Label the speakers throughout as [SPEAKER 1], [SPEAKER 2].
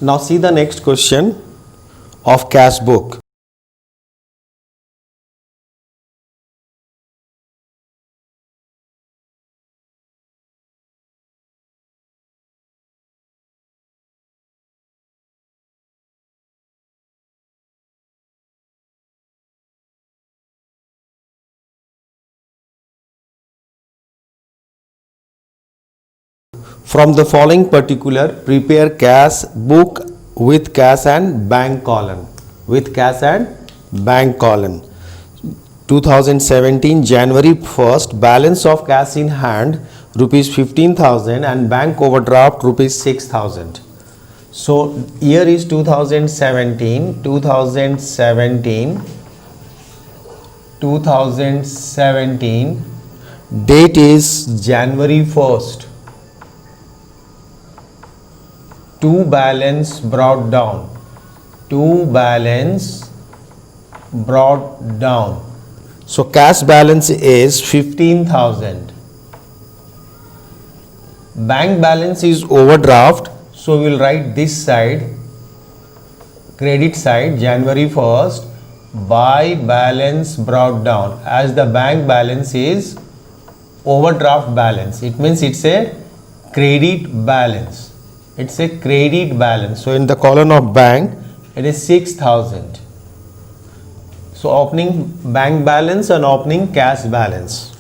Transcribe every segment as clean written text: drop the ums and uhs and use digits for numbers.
[SPEAKER 1] Now see the next question of cash book. From the following particular, prepare cash book with cash and bank column. With cash and bank column. 2017 January 1st, balance of cash in hand rupees 15,000 and bank overdraft rupees 6,000. So year is 2017. 2017 date is January 1st. To balance brought down. To balance brought down. So cash balance is 15,000. Bank balance is overdraft. So we will write this side, credit side, January 1st, by balance brought down, as the bank balance is overdraft balance. It means it's a credit balance. It's a credit balance. So in the column of bank, it is 6,000. So opening bank balance and opening cash balance.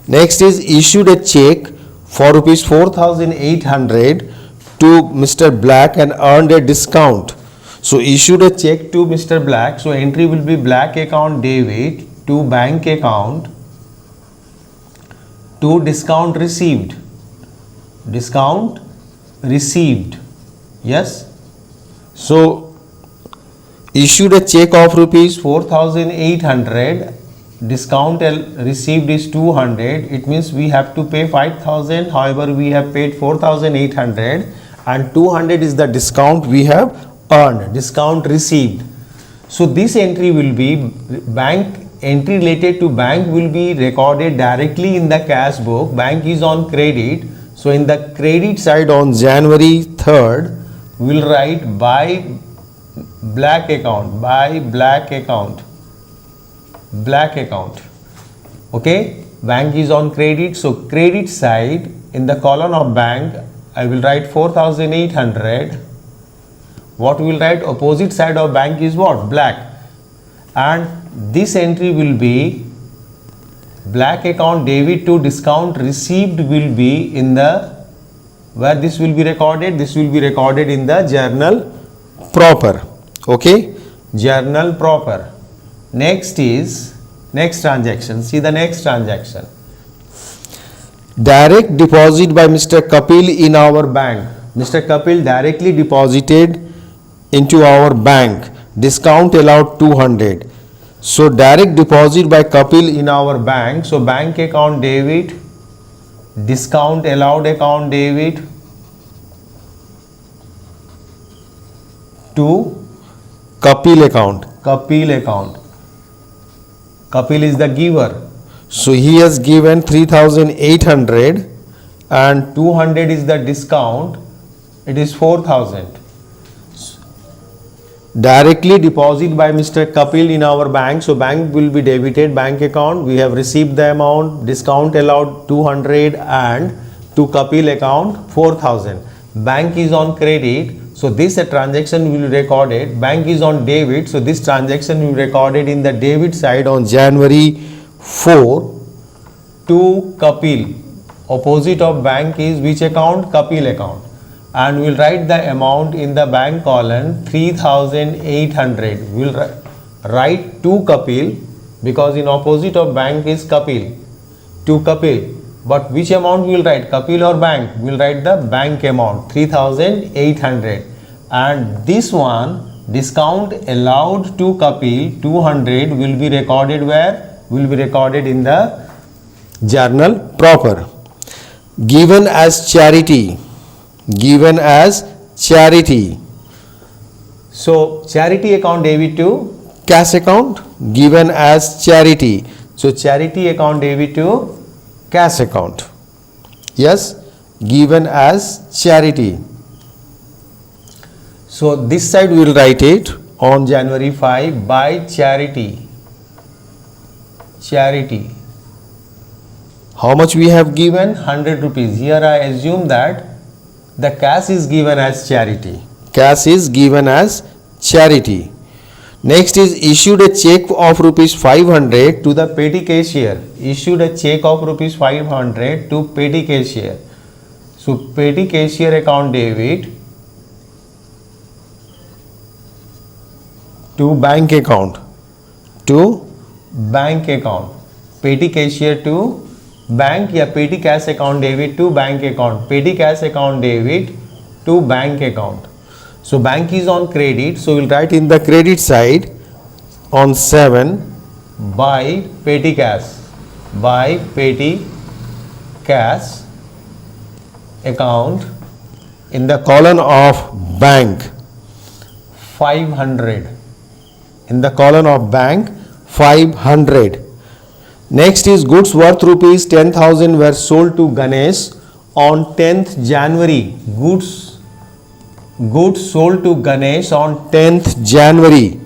[SPEAKER 1] Next is issued a check for rupees 4,800 to Mr. Black and earned a discount. So issued a check to Mr. Black. So entry will be Black account debit to bank account to discount received. Discount received. Yes. So issued a check of rupees 4,800. Discount received is 200. It means we have to pay 5,000. However, we have paid 4,800 and 200 is the discount we have earned. Discount received. So this entry will be bank entry related to bank will be recorded directly in the cash book. Bank is on credit. So in the credit side on January 3rd, we will write by Black account, by Black account, Black account. Okay, bank is on credit. So credit side in the column of bank, I will write 4,800. What we will write opposite side of bank is what? Black. And this entry will be Black account debit to discount received will be in the, where this will be recorded? This will be recorded in the journal proper. Okay, journal proper. Next is next transaction. See the next transaction. Direct deposit by Mr. Kapil in our bank. Mr. Kapil directly deposited into our bank. Discount allowed 200. So direct deposit by Kapil in our bank. So bank account debit, discount allowed account debit to Kapil account. Kapil account. Kapil is the giver. So he has given 3,800 and 200 is the discount. It is 4,000. Directly deposit by Mr. Kapil in our bank. So bank will be debited bank account. We have received the amount. Discount allowed 200 and to Kapil account 4,000. Bank is on credit. So this transaction will be recorded. Bank is on debit. So this transaction will be recorded in the debit side on January 4 to Kapil. Opposite of bank is which account? Kapil account. And we will write the amount in the bank column 3,800. We will write to Kapil because in opposite of bank is Kapil. To Kapil. But which amount we will write? Kapil or bank? We will write the bank amount 3,800. And this one discount allowed to Kapil 200 will be recorded where? Will be recorded in the journal proper. Given as charity. Given as charity. So charity account debit to cash account, given as charity. So charity account debit to cash account. Yes, given as charity. So this side we will write it on January 5 by charity. Charity. How much we have given? 100 rupees. Here I assume that the cash is given as charity. Cash is given as charity. Next is issued a check of rupees 500 to the petty cashier. Issued a check of rupees 500 to petty cashier. So petty cashier account debit to bank account. To bank account. Petty cashier to bank या petty cash account debit to bank account. Petty cash account debit to bank account. So bank is on credit, so we'll write in the credit side on 7 by petty cash. By petty cash account in the column of bank 500. In the column of bank 500. Next is goods worth rupees 10,000 were sold to Ganesh on 10th January. Goods sold to Ganesh on 10th January.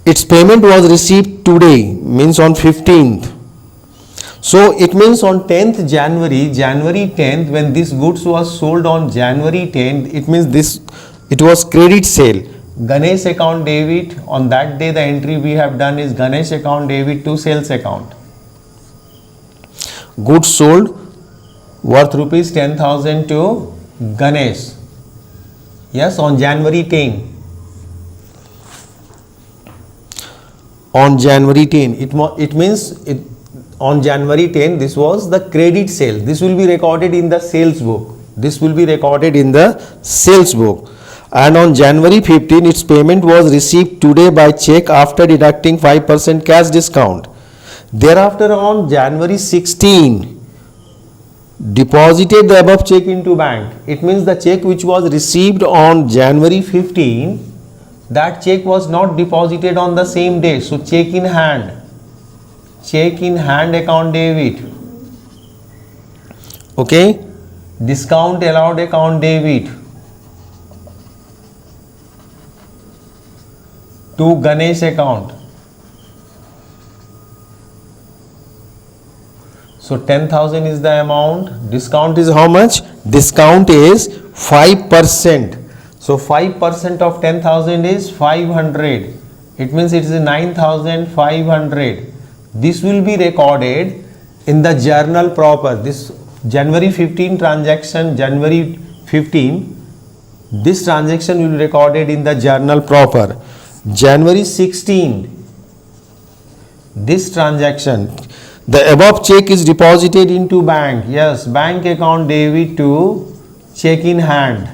[SPEAKER 1] Its payment was received today, means on 15th. So it means on 10th January, January 10th, when this goods was sold on January 10th, it means it was credit sale. Ganesh account debit, on that day the entry we have done is Ganesh account debit to sales account. Goods sold worth rupees 10,000 to Ganesh. Yes, on January 10. On January 10, it means on January 10 this was the credit sale. This will be recorded in the sales book. This will be recorded in the sales book. And on January 15 its payment was received today by check after deducting 5% cash discount. Thereafter on January 16 deposited the above check into bank. It means the check which was received on January 15, that check was not deposited on the same day. So check in hand account debit. Okay, discount allowed account debit to Ganesh account. So 10,000 is the amount. Discount is how much? Discount is 5%. So 5% of 10,000 is 500. It means it is 9,500. This will be recorded in the journal proper. This January 15 transaction, January 15, this transaction will be recorded in the journal proper. January 16, this transaction, the above check is deposited into bank. Yes, bank account debit to check in hand.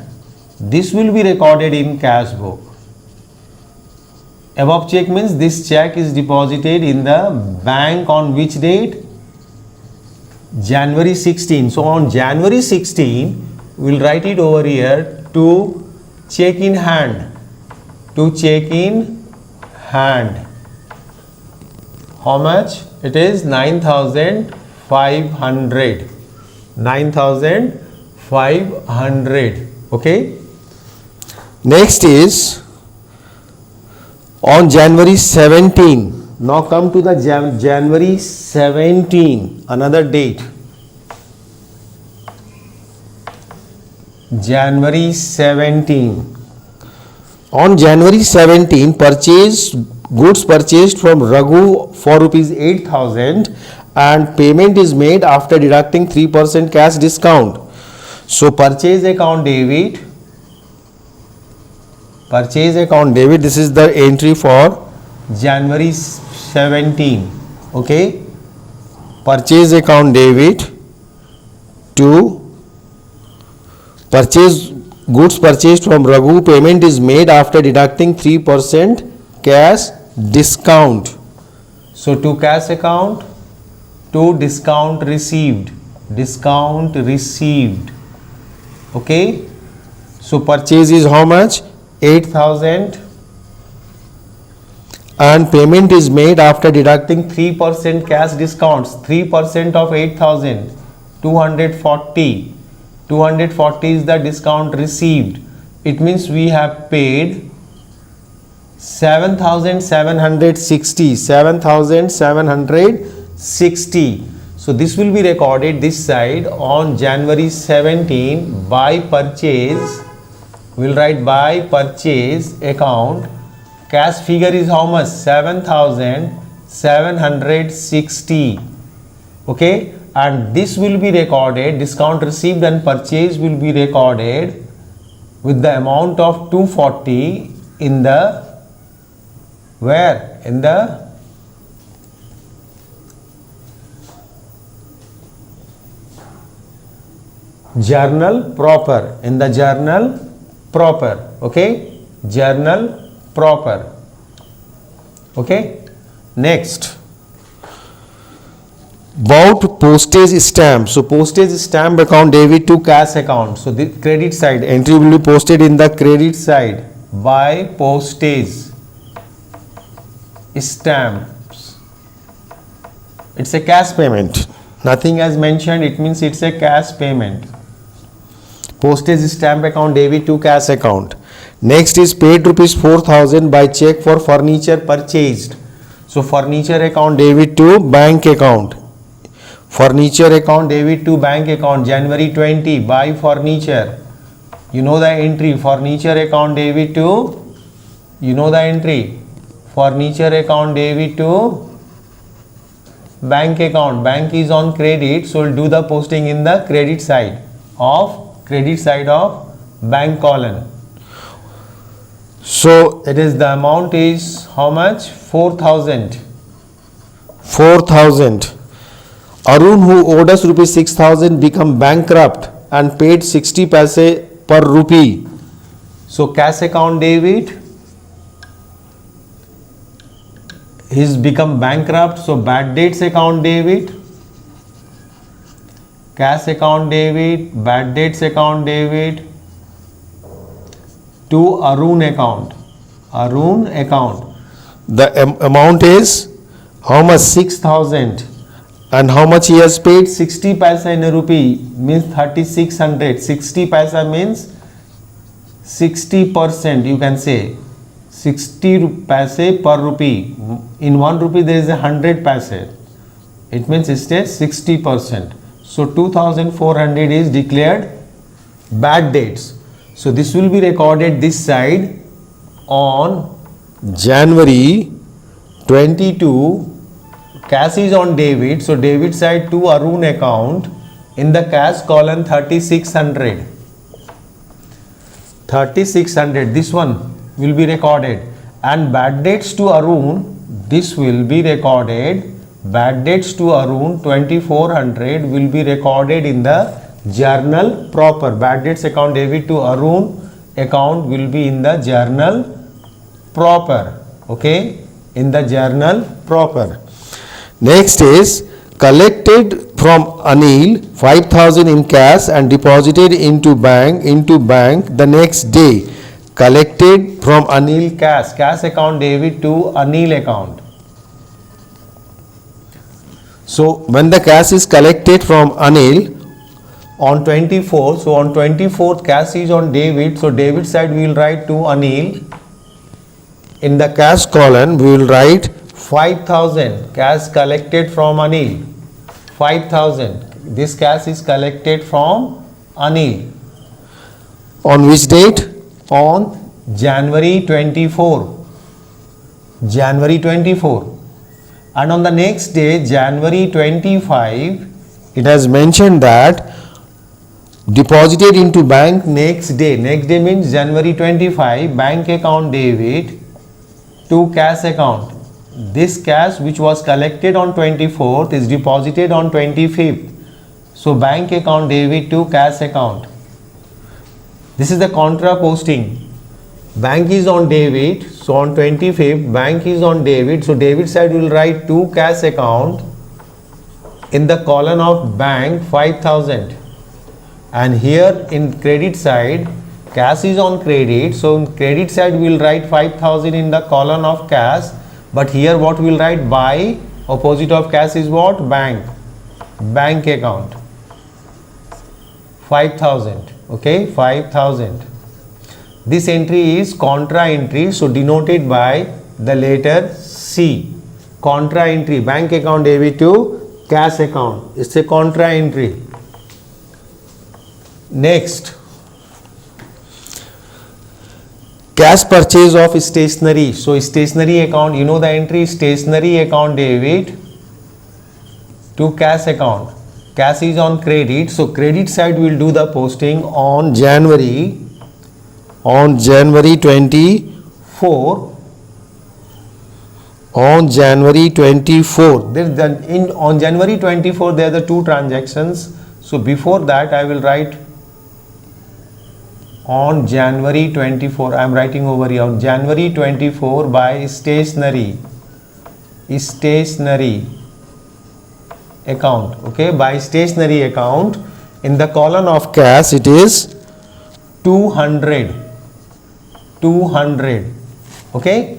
[SPEAKER 1] This will be recorded in cash book. Above check means this check is deposited in the bank on which date? January 16. So on January 16, we will write it over here to check in hand. To check in hand. How much? It is 9,500. 9,500. Okay. Next is on January 17. Now come to the January 17, another date. January 17. On January 17, goods purchased from Raghu for rupees 8,000 and payment is made after deducting 3% cash discount. So purchase account debit. This is the entry for January 17. Okay. Purchase account debit to purchase goods purchased from Raghu, payment is made after deducting 3% cash discount. So to cash account, to discount received. Okay. So purchase is how much? 8,000 and payment is made after deducting 3% cash discounts. 3% of 8,000, 240. 240 is the discount received. it means we have paid 7,760. So this will be recorded this side on January 17 by purchase. We'll write by purchase account. Cash figure is how much? 7,760. Okay, and this will be recorded, discount received and purchase will be recorded with the amount of 240 in the where? In the journal proper. In the journal proper. Okay, journal proper. Okay, next. About postage stamp. So postage stamp account debit to cash account. So the credit side entry will be posted in the credit side by postage stamps. It's a cash payment. Nothing as mentioned, it means it's a cash payment. Postage stamp account debit to cash account. Next is paid rupees 4,000 by check for furniture purchased. So furniture account debit to bank account. Furniture account debit to bank account January 20 buy furniture. You know the entry, furniture account debit to, you know the entry, furniture account debit to bank account. Bank is on credit, so we'll do the posting in the credit side of bank column. So it is the amount is how much? 4,000. Arun, who owed us rupees 6,000, become bankrupt and paid 60 paise per rupee. So cash account debit, he's become bankrupt, so bad debts account debit, cash account debit, bad debts account debit to Arun account. The amount is how much? 6,000. And how much he has paid? 60 paisa in a rupee means 3,600. 60 paisa means 60%, you can say 60 paise per rupee. In 1 rupee there is 100 paise. It means it is 60%. So 2,400 is declared bad debts. So this will be recorded this side on January 22. Cash is on debit, so debit side to Arun account. In the cash column 3,600. This one will be recorded, and bad debts to Arun, this will be recorded. Bad debts to Arun 2,400 will be recorded in the journal proper. Bad debts account debit to Arun account will be in the journal proper. Okay, in the journal proper. Next is collected from Anil 5,000 in cash and deposited into bank the next day. Collected from Anil cash account debit to Anil account. So when the cash is collected from Anil on 24th, so on 24th cash is on debit, so debit side we will write to Anil. In the cash column we will write 5,000 cash collected from Anil. 5,000. This cash is collected from Anil. On which date? On January 24. And on the next day, January 25, it has mentioned that deposited into bank next day. Next day means January 25, bank account debit to cash account. This cash which was collected on 24th is deposited on 25th. So bank account debit to cash account. This is the contra posting. Bank is on debit, so on 25th bank is on debit, so debit side will write to cash account. In the column of bank 5,000, and here in credit side cash is on credit, so in credit side we will write 5,000 in the column of cash, but here what we will write? By opposite of cash is what? Bank account 5,000. Okay, 5,000. This entry is contra entry, so denoted by the letter C. Contra entry, bank account debit to cash account. It's a contra entry. Next, cash purchase of stationery. So stationery account, you know the entry, stationery account debit to cash account. Cash is on credit, so credit side will do the posting on January 24. On January 24, on January 24 there are the two transactions. So before that I will write on January 24. I am writing over here on January 24 by stationery account. Okay, by stationery account, in the column of cash it is 200. Okay,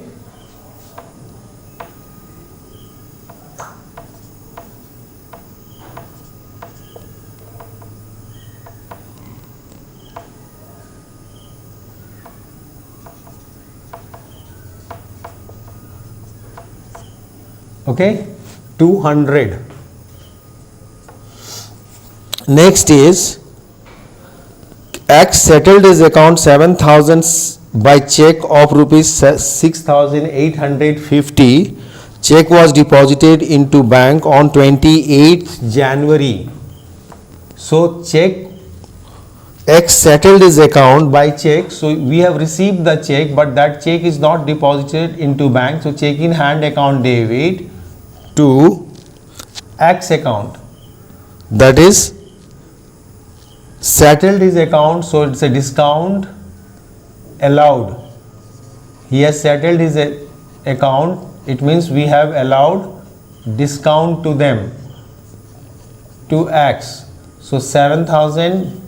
[SPEAKER 1] okay, 200. Next is X settled his account 7,000 by check of rupees 6,850. Check was deposited into bank on 28th January. So check X settled his account by check. So we have received the check, but that check is not deposited into bank. So check in hand account debit to X account. That is settled his account, so it's a discount allowed. He has settled his account, it means we have allowed discount to them, to X. So 7,000,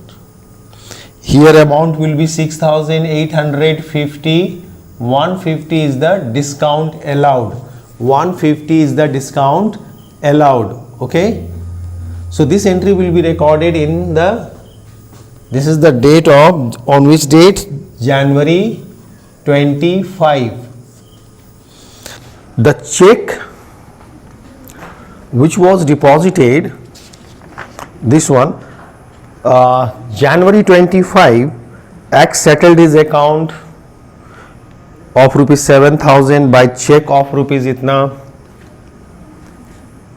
[SPEAKER 1] here amount will be 6,850. 150 is the discount allowed. 150 is the discount allowed. Okay, so this entry will be recorded in the, this is the date of, on which date? January 25. The check which was deposited, this one, January 25, X settled his account of rupees 7,000 by check of rupees itna.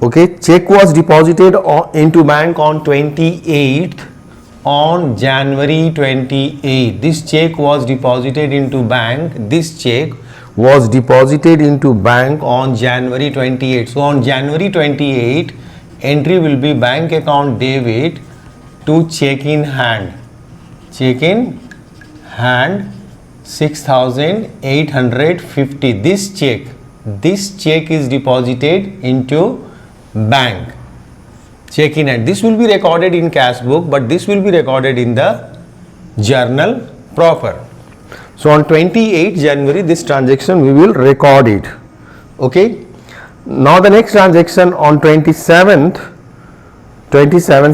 [SPEAKER 1] Okay, check was deposited into bank on 28th. On January 28, this check was deposited into bank. This check was deposited into bank on January 28. So on January 28, entry will be bank account debit to check in hand. Check in hand 6,850. This check is deposited into bank. Check in hand. This will be recorded in cash book, but this will be recorded in the journal proper. So on 28th January, this transaction we will record it. Okay. Now the next transaction on 27th,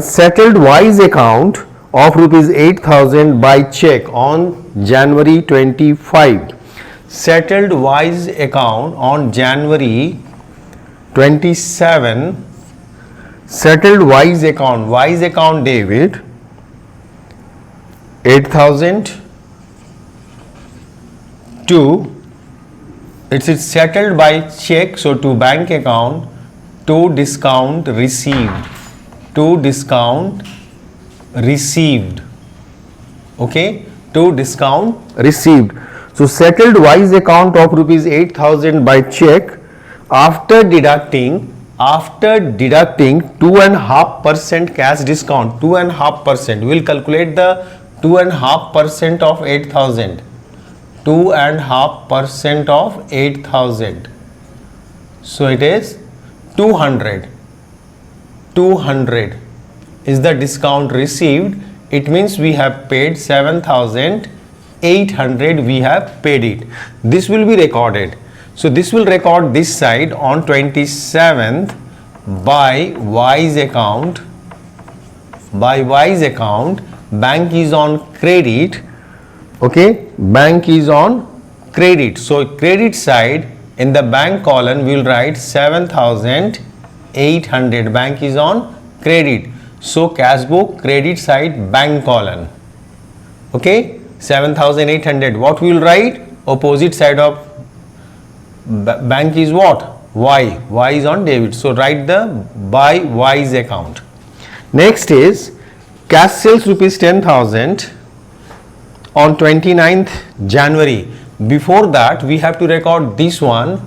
[SPEAKER 1] settled wise account of rupees 8,000 by check on January 25. Settled wise account on January 27. Settled wise account debit 8,000 to, it's settled by check, so to bank account, to discount received, okay, to discount received. So settled wise account of rupees 8,000 by check, after deducting 2.5% cash discount, 2.5%. We will calculate the 2.5% of 8,000. 2.5% of 8,000. So it is 200. 200 is the discount received. It means we have paid 7,800. We have paid it. This will be recorded. So this will record this side on 27th by wise account. By wise account, bank is on credit. Okay, bank is on credit. So credit side in the bank column we will write 7,800. Bank is on credit. So cash book credit side bank column. Okay, 7,800. What we will write? Opposite side of bank is what? Y. Y is on debit. So write the by Y's account. Next is cash sales rupees 10,000 on 29th January. Before that we have to record this one.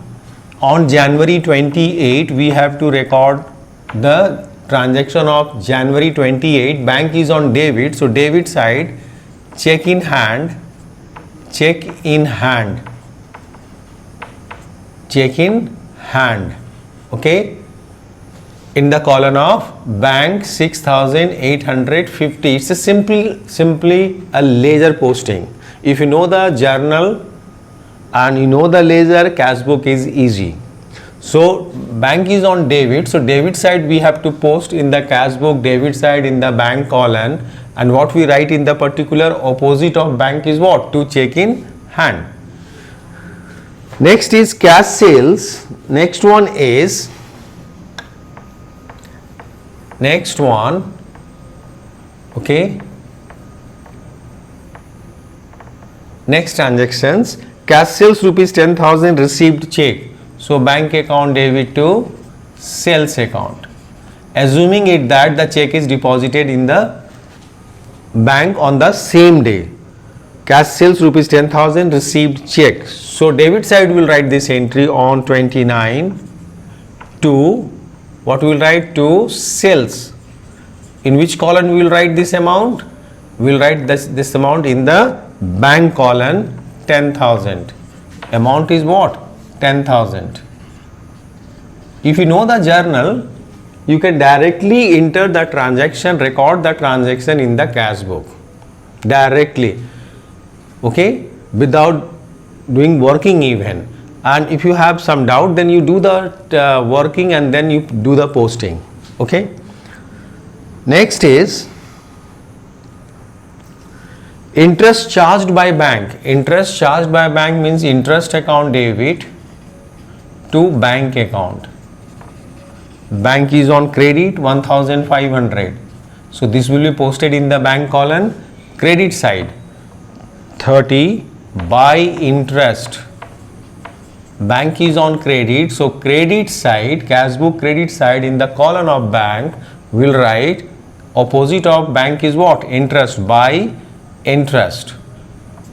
[SPEAKER 1] On January 28 we have to record the transaction of January 28. Bank is on debit. So debit side check in hand. Check in hand. Check in hand. Okay, in the column of bank 6,850. It's a simply a ledger posting. If you know the journal and you know the ledger, cash book is easy. So bank is on debit, so debit side we have to post in the cash book, debit side in the bank column, and what we write in the particular opposite of bank is what? To check in hand. Next is cash sales. Next one is okay, next transactions, cash sales rupees 10,000 received check. So bank account debit to sales account, assuming it that the check is deposited in the bank on the same day. Cash sales rupees 10,000 received check. So debit side will write this entry on 29 to what we will write? To sales. In which column we will write this amount? We will write this amount in the bank column, 10,000. Amount is what? 10,000. If you know the journal, you can directly enter the transaction, record the transaction in the cash book directly. Okay, without doing working even. And if you have some doubt, then you do the working and then you do the posting. Okay. Next is interest charged by bank. Interest charged by bank means interest account debit to bank account. Bank is on credit 1,500. So this will be posted in the bank column, credit side. 30 by interest. Bank is on credit, so credit side, cash book credit side in the column of bank will write opposite of bank is what? Interest, by interest.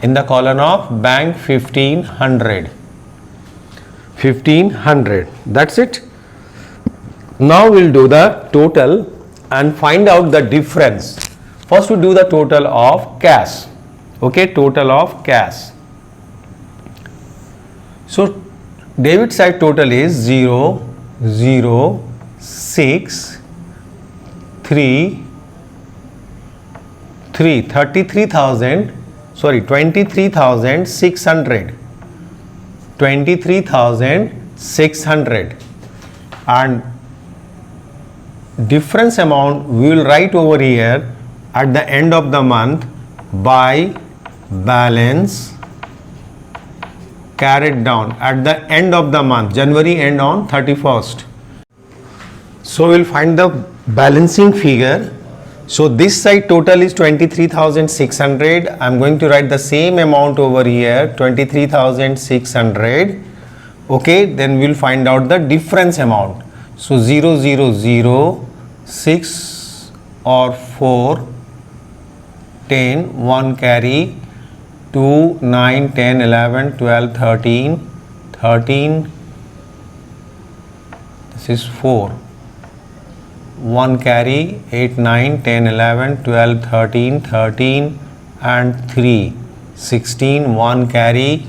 [SPEAKER 1] In the column of bank 1,500. 1,500. That's it. Now we'll do the total and find out the difference. First we do the total of cash. Okay, total of cash. So debit side total is 0, 0, 6, 3, 23,000, sorry, 23,600. 23,600. And difference amount we will write over here at the end of the month by balance carried down at the end of the month. January end on 31st. So we will find the balancing figure. So this side total is 23,600. I am going to write the same amount over here, 23,600. Okay, then we will find out the difference amount. So 0, 0, 0, 6 or 4, 10, 1 carry, 2, 9, 10, 11, 12, 13, 13, this is 4, 1 carry, 8, 9, 10, 11, 12, 13, 13 and 3, 16, 1 carry,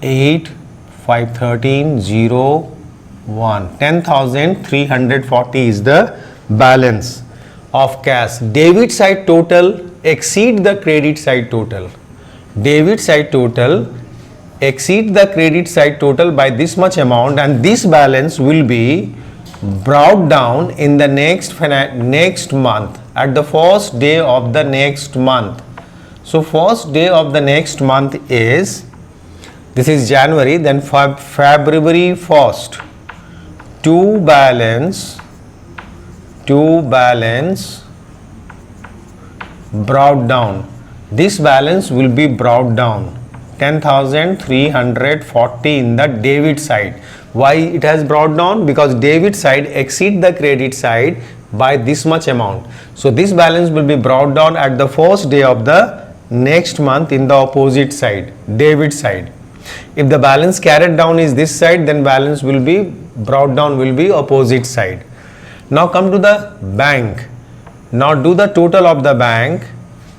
[SPEAKER 1] 8, 5, 13, 0, 1. 10,340 is the balance of cash. Debit side total exceed the credit side total. Debit side total exceed the credit side total by this much amount, and this balance will be brought down in the next month, at the first day of the next month. So first day of the next month is, this is January, then February 1st. To balance brought down. This balance will be brought down 10,340 in the debit side. Why it has brought down? Because debit side exceed the credit side by this much amount. So this balance will be brought down at the first day of the next month in the opposite side, debit side. If the balance carried down is this side, then balance will be brought down will be opposite side. Now come to the bank. Now do the total of the bank.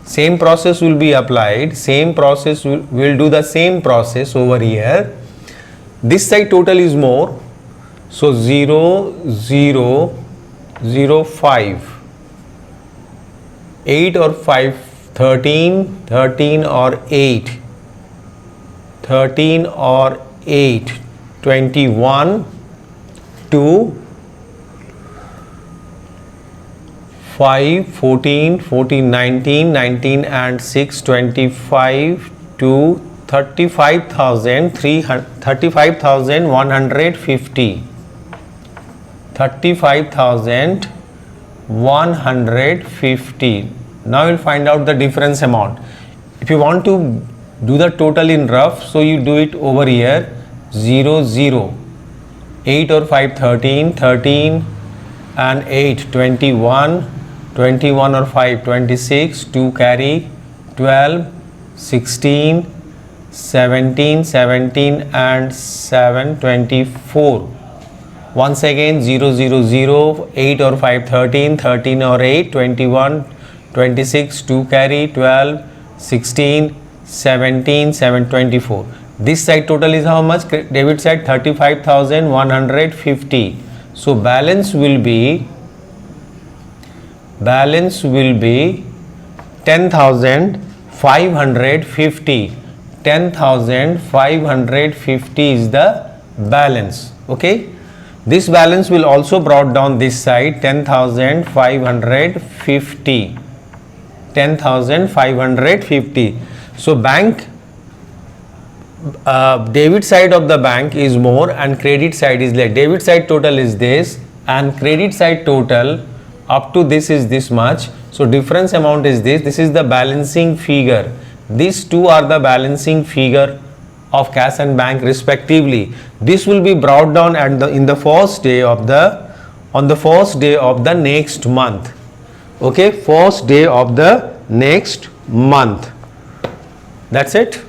[SPEAKER 1] Same process will be applied. Same process will do the same process over here. This side total is more. So 0, 0, 0, 5. 8 or 5, 13, 13 or 8. 13 or 8, 21, 2, 5, 14, 14, 19, 19 and 6, 25 to 35,150. 35,150. Now we'll find out the difference amount. If you want to do the total in rough, so you do it over here. 0, 0, 8 or 5, 13, 13 and 8, 21, 21 or 5, 26, 2 carry, 12, 16, 17, 17 and 7, 24. Once again 0, 0, 0, 8 or 5, 13, 13 or 8, 21, 26, 2 carry, 12, 16, 17, 7, 24. This side total is how much? Debit side 35,150. So balance will be 10,550. 10,550 is the balance. Okay. This balance will also brought down this side 10,550. 10,550. So bank debit side of the bank is more and credit side is less. Debit side total is this and credit side total up to this is this much. So difference amount is this. This is the balancing figure. These two are the balancing figure of cash and bank respectively. This will be brought down at the in the first day of the first day of the next month. Okay, first day of the next month. That's it.